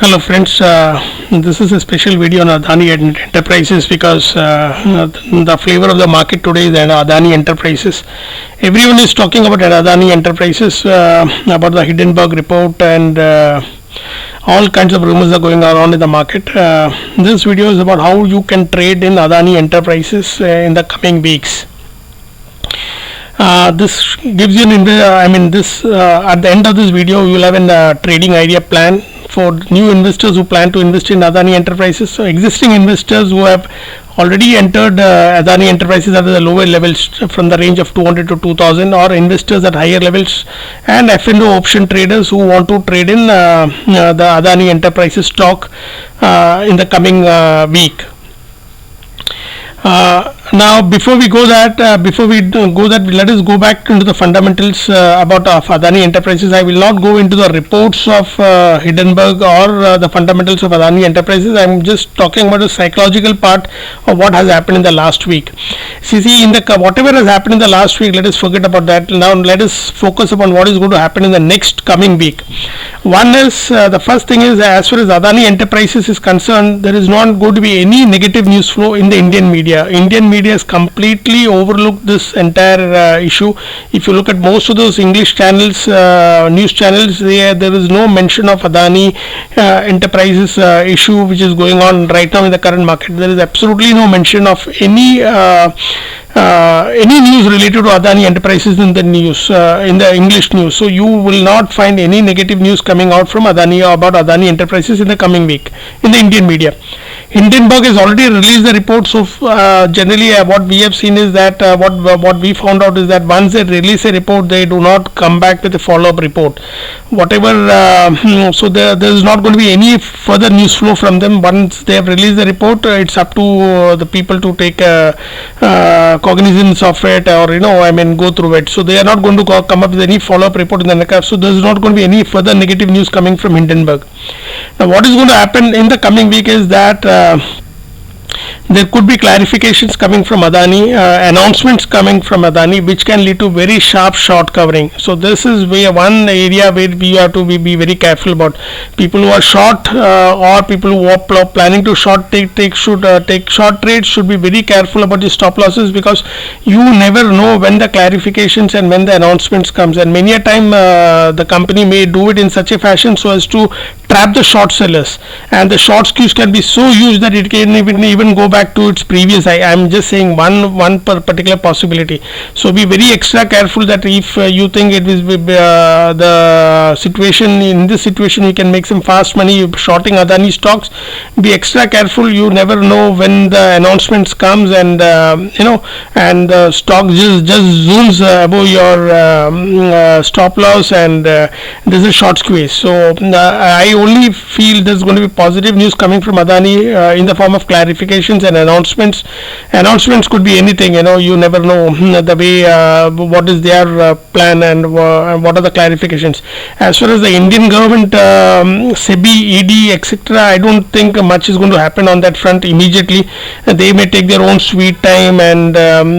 Hello friends, this is a special video on Adani Enterprises because the flavor of the market today is Adani Enterprises. Everyone is talking about Adani Enterprises, about the Hindenburg report, and all kinds of rumors are going around in the market. This video is about how you can trade in Adani Enterprises in the coming weeks. This gives you at the end of this video you will have a trading idea plan for new investors who plan to invest in Adani Enterprises. So existing investors who have already entered Adani Enterprises at the lower levels from the range of 200 to 2000, or investors at higher levels, and F&O option traders who want to trade in the Adani Enterprises stock in the coming week. Now before we go that, let us go back into the fundamentals about Adani Enterprises. I will not go into the reports of Hindenburg or the fundamentals of Adani Enterprises. I am just talking about the psychological part of what has happened in the last week. See, in the whatever has happened in the last week, let us forget about that. Now let us focus upon what is going to happen in the next coming week. One is the first thing is, as far as Adani Enterprises is concerned, there is not going to be any negative news flow in the Indian media. Indian media has completely overlooked this entire issue. If you look at most of those English channels, news channels, there is no mention of Adani Enterprises issue which is going on right now in the current market. There is absolutely no mention of any news related to Adani Enterprises in the news, in the English news. So you will not find any negative news coming out from Adani or about Adani Enterprises in the coming week in the Indian media. Hindenburg has already released the report, so generally what we have seen is that what we found out is that once they release a report, they do not come back with a follow-up report. Whatever, so there is not going to be any further news flow from them. Once they have released the report, it's up to the people to take cognizance of it, or go through it. So they are not going to come up with any follow-up report in the next. So there is not going to be any further negative news coming from Hindenburg. Now what is going to happen in the coming week is that there could be clarifications coming from Adani, announcements coming from Adani, which can lead to very sharp short covering. So this is one area where we have to be very careful about. People who are short or people who are planning to take short trades should be very careful about the stop losses, because you never know when the clarifications and when the announcements comes, and many a time the company may do it in such a fashion so as to trap the short sellers, and the short skews can be so huge that it can even go back to its previous high. I am just saying one particular possibility. So be very extra careful that if you think it is the situation, in this situation you can make some fast money shorting Adani stocks, be extra careful. You never know when the announcements comes, and and the stock just zooms above your stop loss, and there's a short squeeze. So I only feel there's going to be positive news coming from Adani in the form of clarifications and announcements. Announcements could be anything, you never know the way what is their plan and what are the clarifications. As far as the Indian government, SEBI, ED, etc., I don't think much is going to happen on that front immediately. They may take their own sweet time, and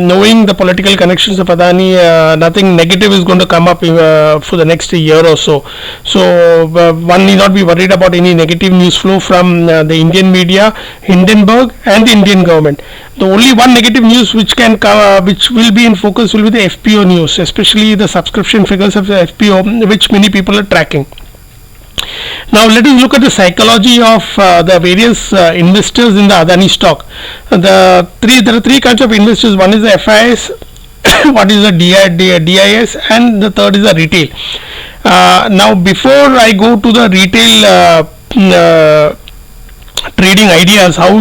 knowing the political connections of Adani, nothing negative is going to come up for the next year or so. So one need not be worried about any negative news flow from the Indian media, Hindenburg, and the Indian government. The only one negative news which can come, which will be in focus, will be the FPO news, especially the subscription figures of the FPO, which many people are tracking. Now let us look at the psychology of the various investors in the Adani stock. There are three kinds of investors. One is the FIS, one is the DIS, and the third is the retail. Now before I go to the retail trading ideas, how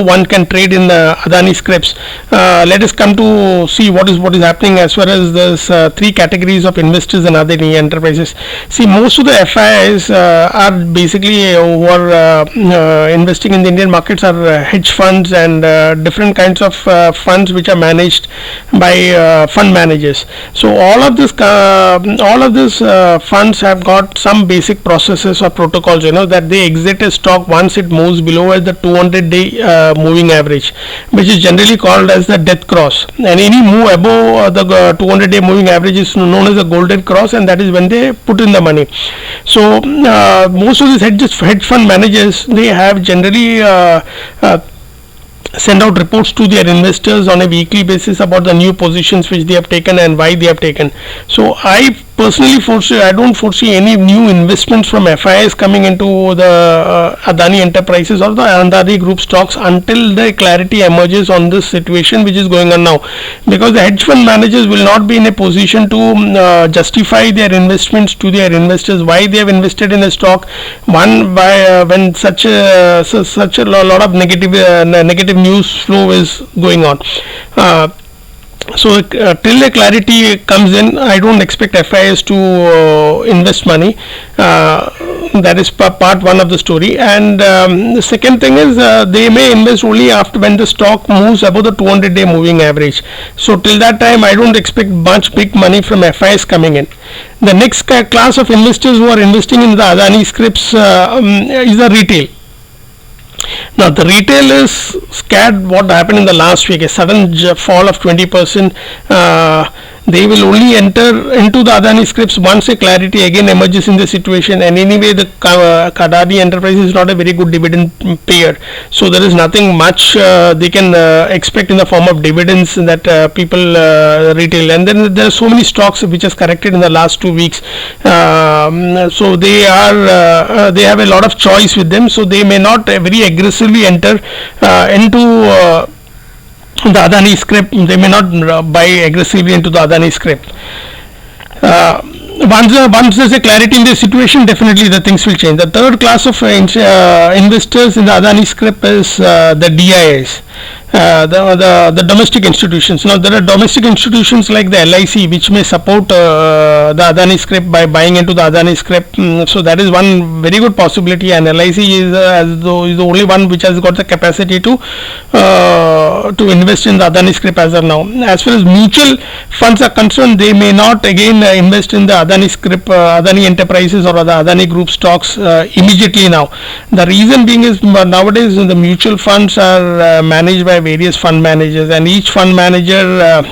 one can trade in Adani scripts, let us come to see what is happening as far as this three categories of investors in Adani Enterprises. See, most of the FIs are basically who are investing in the Indian markets are hedge funds and different kinds of funds which are managed by fund managers. So all of these funds have got some basic processes or protocols, that they exit a stock once it moves moves below as the 200-day moving average, which is generally called as the death cross, and any move above the 200-day moving average is known as the golden cross, and that is when they put in the money. So most of these hedge fund managers, they have generally send out reports to their investors on a weekly basis about the new positions which they have taken and why they have taken. So I don't foresee any new investments from FIIs coming into the Adani Enterprises or the Adani Group stocks until the clarity emerges on this situation which is going on now, because the hedge fund managers will not be in a position to justify their investments to their investors, why they have invested in a stock when such a lot of negative news flow is going on. So till the clarity comes in, I don't expect FIIs to invest money. That is part one of the story. And the second thing is they may invest only after when the stock moves above the 200-day moving average. So till that time, I don't expect much big money from FIIs coming in. The next class of investors who are investing in the Adani scripts is the retail. Now the retail is scared what happened in the last week, a sudden fall of 20%. They will only enter into the Adani scripts once a clarity again emerges in the situation, and anyway the Adani Enterprises is not a very good dividend payer, so there is nothing much they can expect in the form of dividends that people retail. And then there are so many stocks which has corrected in the last 2 weeks, so they have a lot of choice with them, so they may not very aggressively enter into the Adani script. They may not buy aggressively into the Adani script. Once there's a clarity in the situation, definitely the things will change. The third class of investors in the Adani script is the DIIs. The domestic institutions. Now there are domestic institutions like the LIC which may support the Adani script by buying into the Adani script. So that is one very good possibility, and LIC is the only one which has got the capacity to invest in the Adani script as of now. As far as mutual funds are concerned, they may not again invest in the Adani script, Adani Enterprises or the Adani Group stocks immediately now. The reason being is nowadays the mutual funds are managed by various fund managers, and each fund manager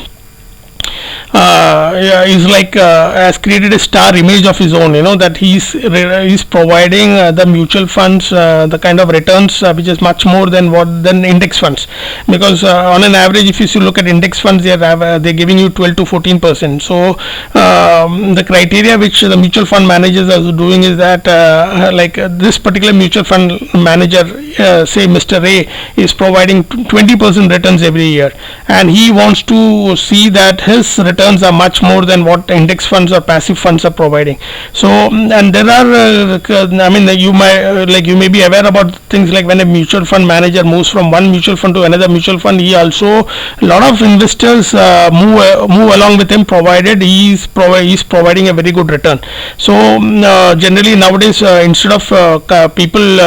is like has created a star image of his own, that he's providing the mutual funds the kind of returns which is much more than index funds, because on an average if you look at index funds, they're giving you 12 to 14%. So the criteria which the mutual fund managers are doing is that this particular mutual fund manager, say Mr. Ray, is providing 20% returns every year, and he wants to see that his returns are much more than what index funds or passive funds are providing. So and there are you may be aware about things like when a mutual fund manager moves from one mutual fund to another mutual fund, he also, a lot of investors move along with him, provided he's providing a very good return. So generally nowadays instead of people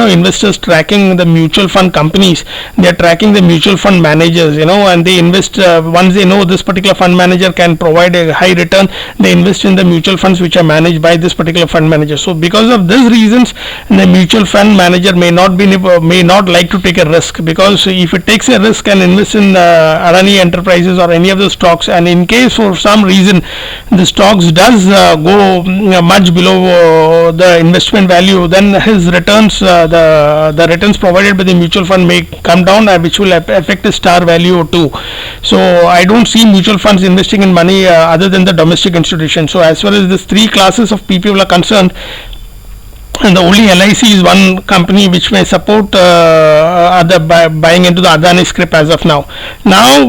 investors tracking the mutual fund companies, they are tracking the mutual fund managers, and they invest once they know this particular fund manager can provide a high return, they invest in the mutual funds which are managed by this particular fund manager. So because of these reasons, the mutual fund manager may not like to take a risk, because if it takes a risk and invests in Adani Enterprises or any of the stocks, and in case for some reason the stocks does go much below the investment value, then his returns, the returns provided by the mutual fund may come down, which will affect the star value too. So I don't see mutual funds investing in money other than the domestic institution. So as far as these three classes of people are concerned, and the only LIC is one company which may support buying into the Adani script as of now. Now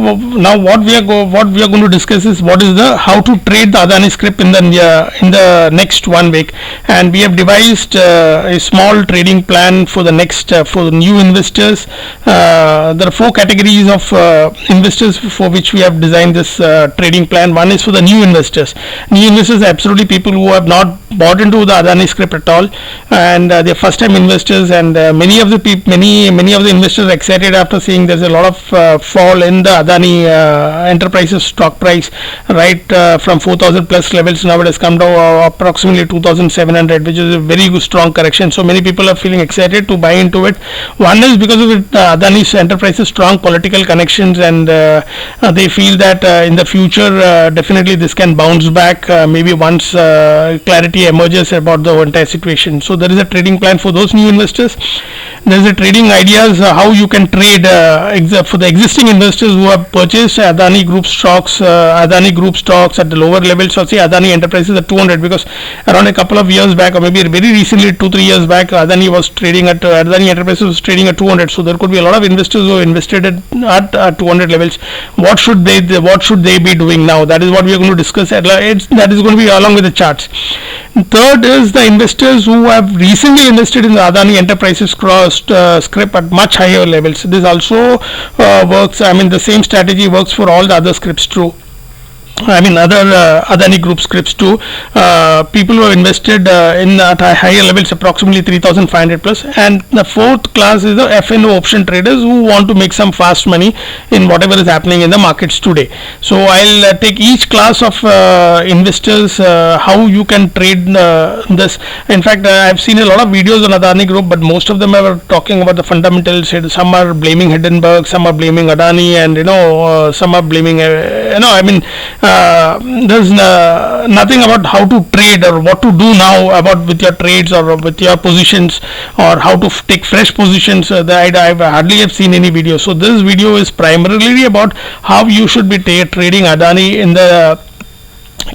what we are going to discuss is how to trade the Adani script in the next 1 week, and we have devised a small trading plan for the next for new investors. There are 4 categories of investors for which we have designed this trading plan. One is for the new investors. New investors are absolutely people who have not bought into the Adani script at all. and they're first time investors, and many of the investors are excited after seeing there's a lot of fall in the Adani Enterprises stock price, right, from 4,000 plus levels. Now it has come down approximately 2,700, which is a very good strong correction. So many people are feeling excited to buy into it. One is because of it, Adani's Enterprises strong political connections, and they feel that in the future definitely this can bounce back, maybe once clarity emerges about the entire situation. So there is a trading plan for those new investors. There is a trading ideas how you can trade for the existing investors who have purchased Adani Group stocks at the lower levels, or say Adani Enterprises at 200, because around a couple of years back, or maybe very recently 2-3 years back, Adani Enterprises was trading at 200. So there could be a lot of investors who invested at 200 levels. What should they be doing now? That is what we are going to discuss. That is going to be along with the charts. Third is the investors who have recently invested in the Adani Enterprises crossed script at much higher levels. This also works. I mean, the same strategy works for all the other scripts too. I mean, other Adani Group scripts too. People who have invested at higher levels, approximately 3,500 plus. And the fourth class is the FNO option traders who want to make some fast money in whatever is happening in the markets today. So I'll take each class of investors, how you can trade this. In fact, I've seen a lot of videos on Adani Group, but most of them are talking about the fundamentals. Some are blaming Hindenburg, some are blaming Adani, and some are blaming there's nothing about how to trade or what to do now about with your trades or with your positions, or how to take fresh positions. I hardly have seen any video. So this video is primarily about how you should be trading Adani in the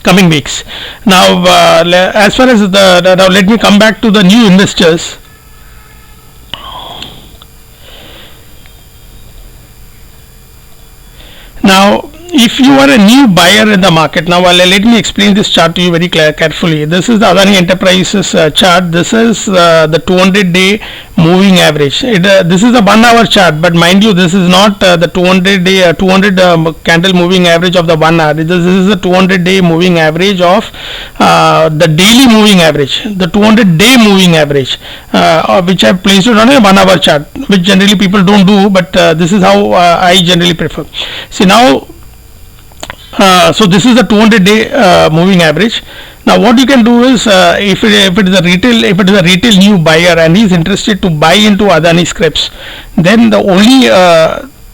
coming weeks. Now, as far as now let me come back to the new investors. Now, if you are a new buyer in the market, now let me explain this chart to you very carefully. This is the Adani Enterprises chart. This is the 200-day moving average. This is a 1 hour chart, but mind you, this is not the 200 candle moving average of the 1 hour. This is the 200-day moving average of the daily moving average, the 200-day moving average, which I have placed it on a 1 hour chart, which generally people don't do, but this is how I generally prefer. See now. So this is the 200-day moving average. Now what you can do is, if it is a retail new buyer and he is interested to buy into Adani scripts, then the only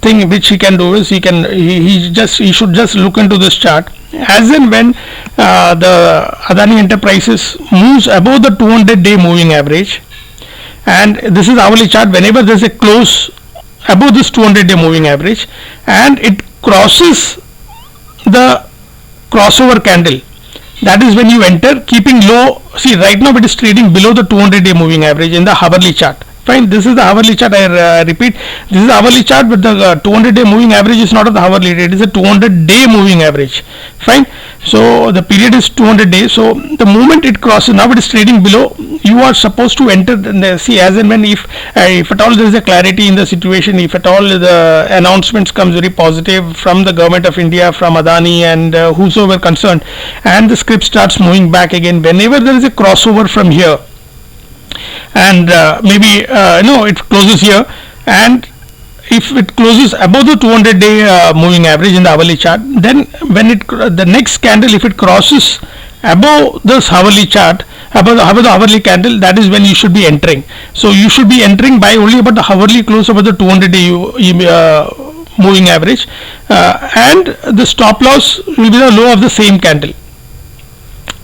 thing which he can do is he should just look into this chart. As and when the Adani Enterprises moves above the 200-day moving average, and this is hourly chart, whenever there is a close above this 200-day moving average and it crosses the crossover candle, that is when you enter, keeping low. See, right now it is trading below the 200-day moving average in the hourly chart. Fine, this is the hourly chart. I repeat, this is the hourly chart, but the 200-day moving average is not of the hourly, it is a 200-day moving average. Fine, so the period is 200 days. So the moment it crosses, now it is trading below, you are supposed to enter. See, as and when, if at all there is a clarity in the situation, if at all the announcements comes very positive from the government of India, from Adani and whosoever concerned, and the script starts moving back again, whenever there is a crossover from here, and maybe it closes here, and if it closes above the 200-day moving average in the hourly chart, then when the next candle, if it crosses above this hourly chart, above the hourly candle, that is when you should be entering. So you should be entering by only about the hourly close above the 200-day moving average, and the stop loss will be the low of the same candle.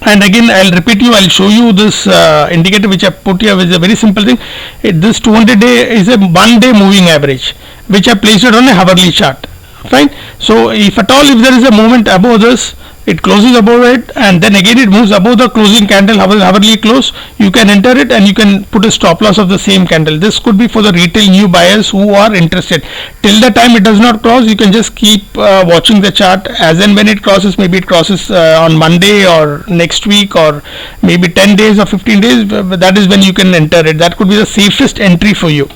And again, I'll repeat you, I'll show you this indicator which I put here, which is a very simple thing. This 200-day is a 1-day moving average, which I placed it on a hourly chart. Fine. So if at all, if there is a movement above this, it closes above it, and then again it moves above the closing candle, hourly close, you can enter it and you can put a stop loss of the same candle. This could be for the retail new buyers who are interested. Till the time it does not cross, you can just keep watching the chart. As and when it crosses, maybe it crosses on Monday or next week, or maybe 10 days or 15 days, that is when you can enter it. That could be the safest entry for you.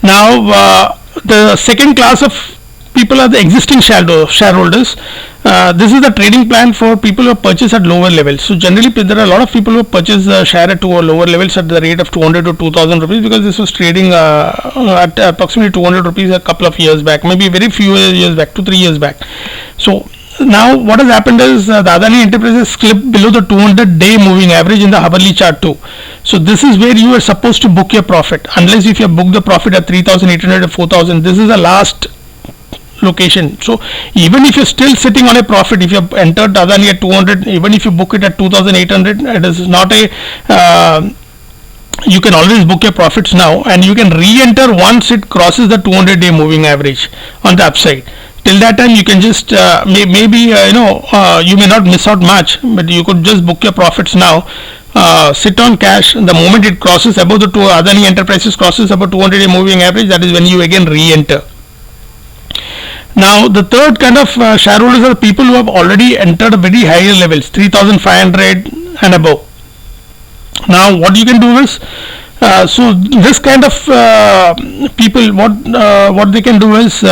Now the second class of people are the existing shareholders. This is the trading plan for people who purchase at lower levels. So generally there are a lot of people who purchase share at lower levels at the rate of 200 to 2000 rupees, because this was trading at approximately 200 rupees a couple of years back, maybe very few years back, 2-3 years back. So now what has happened is the Adani Enterprises slipped below the 200-day moving average in the hourly chart too. So this is where you are supposed to book your profit, unless if you have booked the profit at 3,800 or 4,000. This is the last location. So even if you're still sitting on a profit, if you have entered Adani at 200, even if you book it at 2,800, it is not a you can always book your profits now, and you can re-enter once it crosses the 200-day moving average on the upside. Till that time you can just maybe you may not miss out much, but you could just book your profits now. Sit on cash. The moment it crosses above the Adani Enterprises crosses above 200-day moving average, that is when you again re-enter. Now the third kind of shareholders are people who have already entered very higher levels, 3,500 and above. Now what you can do is, so this kind of people, what they can do is,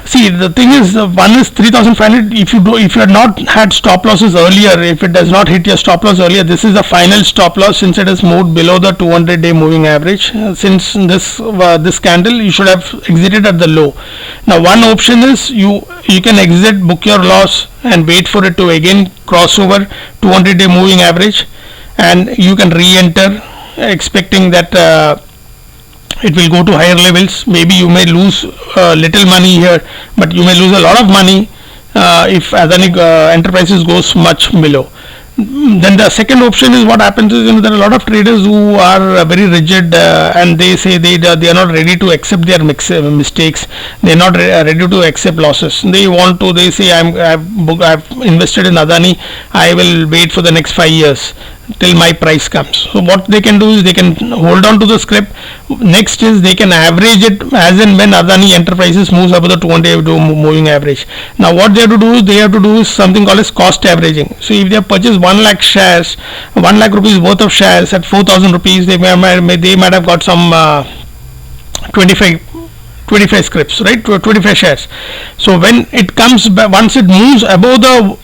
see, the thing is, one is 3,500. If you had not had stop losses earlier, if it does not hit your stop loss earlier, this is the final stop loss, since it has moved below the 200-day moving average. Since this candle, you should have exited at the low. Now one option is you can exit, book your loss, and wait for it to again cross over 200-day moving average, and you can re-enter expecting that it will go to higher levels. Maybe you may lose little money here, but you may lose a lot of money if Adani Enterprises goes much below. Then the second option is, what happens is, there are a lot of traders who are very rigid, and they say they are not ready to accept their mistakes. They are not ready to accept losses. They say I've invested in Adani, I will wait for the next 5 years till my price comes. So what they can do is they can hold on to the script. Next is they can average it as and when Adani Enterprises moves above the 200-day moving average. Now what they have to do is something called as cost averaging. So if they have purchased 1 lakh shares, 1 lakh rupees worth of shares at 4,000 rupees, they might have got some 25 scripts, right? 25 shares. So when it comes back, once it moves above the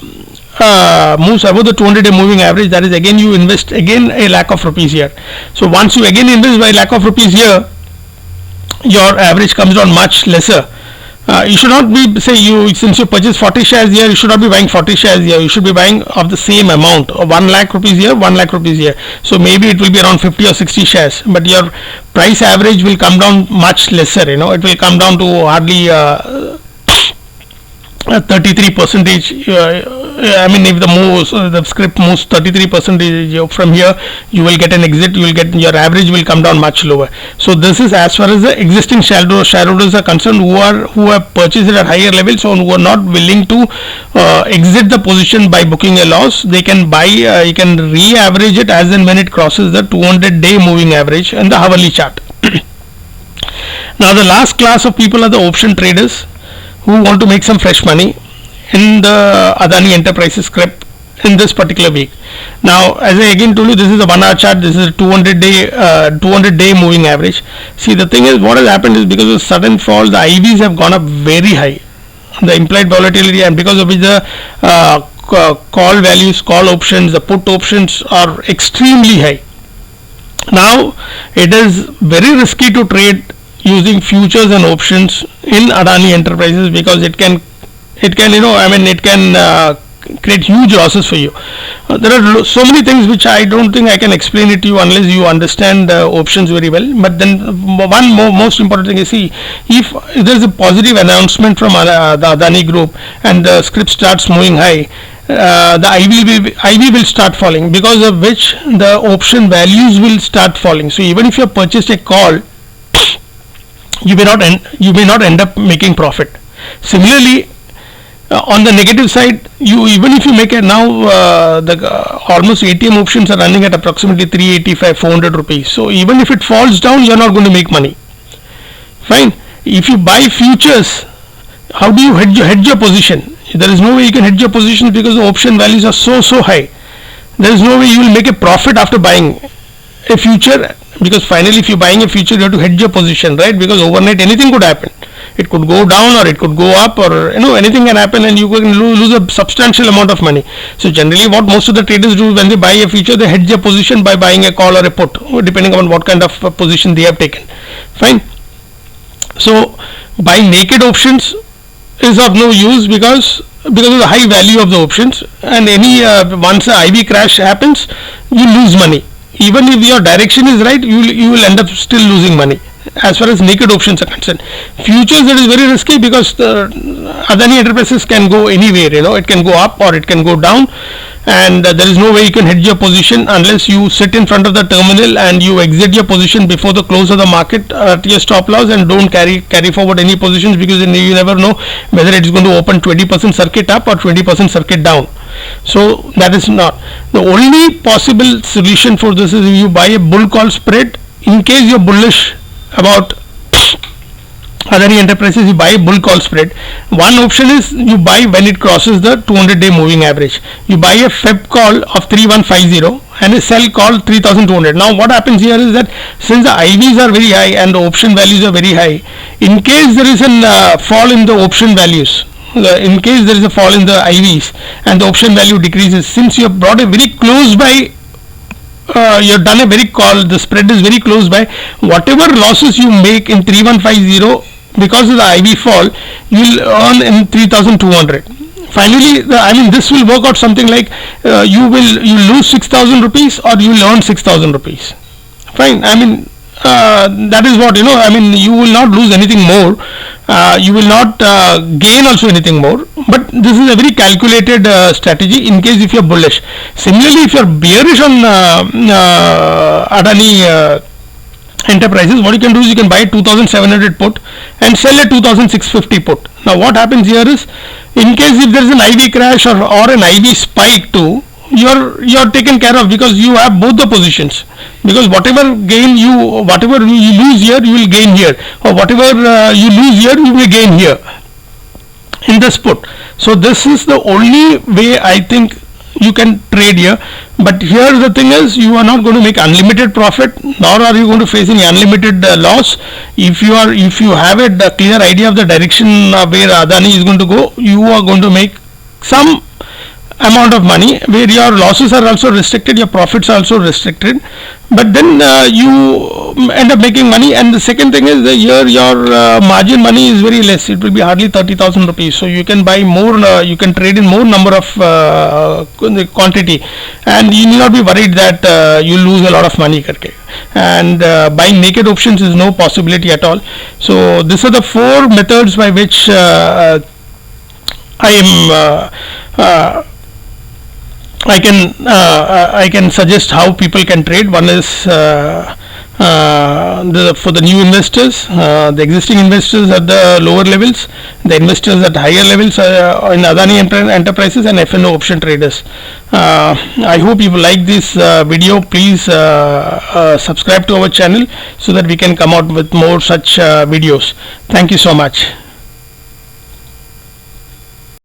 200-day moving average, that is again you invest again a lakh of rupees here. So once you again invest by lakh of rupees here, your average comes down much lesser. You should not be, since you purchase 40 shares here, you should not be buying 40 shares here. You should be buying of the same amount, 1 lakh rupees here, 1 lakh rupees here. So maybe it will be around 50 or 60 shares, but your price average will come down much lesser. It will come down to hardly 33%. I mean, if the script moves 33% from here, you will get an exit. Your average will come down much lower. So this is as far as the existing shareholders are concerned, who have purchased it at higher levels, so who are not willing to exit the position by booking a loss. They can buy. You can re-average it as and when it crosses the 200-day moving average and the hourly chart. Now the last class of people are the option traders, who want to make some fresh money in the Adani Enterprises script in this particular week. Now, as I again told you, this is a 1 hour chart. This is a 200-day moving average. See, the thing is, what has happened is, because of sudden fall, the IVs have gone up very high, the implied volatility, and because of which the call values, call options, the put options are extremely high. Now, it is very risky to trade using futures and options in Adani Enterprises, because it can create huge losses for you. There are so many things which I don't think I can explain it to you unless you understand options very well. But then one most important thing is, see, if there is a positive announcement from the Adani group and the script starts moving high, the IV will start falling, because of which the option values will start falling. So even if you have purchased a call, you may not end up making profit. Similarly, on the negative side, even if you make it now, almost ATM options are running at approximately 385, 400 rupees. So even if it falls down, you are not going to make money. Fine. If you buy futures, how do you hedge your position? There is no way you can hedge your position, because the option values are so high. There is no way you will make a profit after buying a future, because finally if you are buying a future, you have to hedge your position, right? Because overnight anything could happen. It could go down or it could go up, or anything can happen, and you can lose a substantial amount of money. So generally what most of the traders do when they buy a future, they hedge their position by buying a call or a put, depending on what kind of position they have taken. Fine. So buying naked options is of no use because of the high value of the options, and once a IV crash happens, you lose money. Even if your direction is right, you will end up still losing money as far as naked options are concerned. Futures, it is very risky because the Adani Enterprises can go anywhere. It can go up or it can go down, and there is no way you can hedge your position unless you sit in front of the terminal and you exit your position before the close of the market at your stop loss, and don't carry forward any positions, because you never know whether it is going to open 20% circuit up or 20% circuit down. So that is not the only possible solution for this. Is if you buy a bull call spread in case you're bullish about Adani Enterprises. You buy a bull call spread. One option is you buy when it crosses the 200-day moving average. You buy a Feb call of 3150 and a sell call 3200. Now what happens here is that since the IVs are very high and the option values are very high, in case there is a fall in the option values, in case there is a fall in the IVs and the option value decreases, since you have brought a very close by, you have done a very call, the spread is very close by, whatever losses you make in 3150 because of the IV fall, you will earn in 3200. Finally, this will work out something like you lose 6,000 rupees or you will earn 6,000 rupees. Fine. That is what, you will not lose anything more. You will not gain also anything more. But this is a very calculated strategy in case if you are bullish. Similarly, if you are bearish on Adani Enterprises, what you can do is you can buy a 2,700 put and sell a 2,650 put. Now what happens here is, in case if there is an IV crash or an IV spike too, you are taken care of, because you have both the positions, because whatever you lose here, you will gain here, or whatever you lose here, you will gain here in this put. So this is the only way I think you can trade here. But here the thing is, you are not going to make unlimited profit, nor are you going to face any unlimited loss. If you have a clear idea of the direction where Adani is going to go, you are going to make some amount of money where your losses are also restricted, your profits are also restricted, but then you end up making money. And the second thing is that here your margin money is very less. It will be hardly 30,000 rupees, so you can buy more, you can trade in more number of quantity, and you need not be worried that you lose a lot of money karke. And buying naked options is no possibility at all. So these are the 4 methods by which I can suggest how people can trade. One is for the new investors, the existing investors at the lower levels, the investors at higher levels in Adani Enterprises, and FNO option traders. I hope you like this video. Please subscribe to our channel so that we can come out with more such videos. Thank you so much.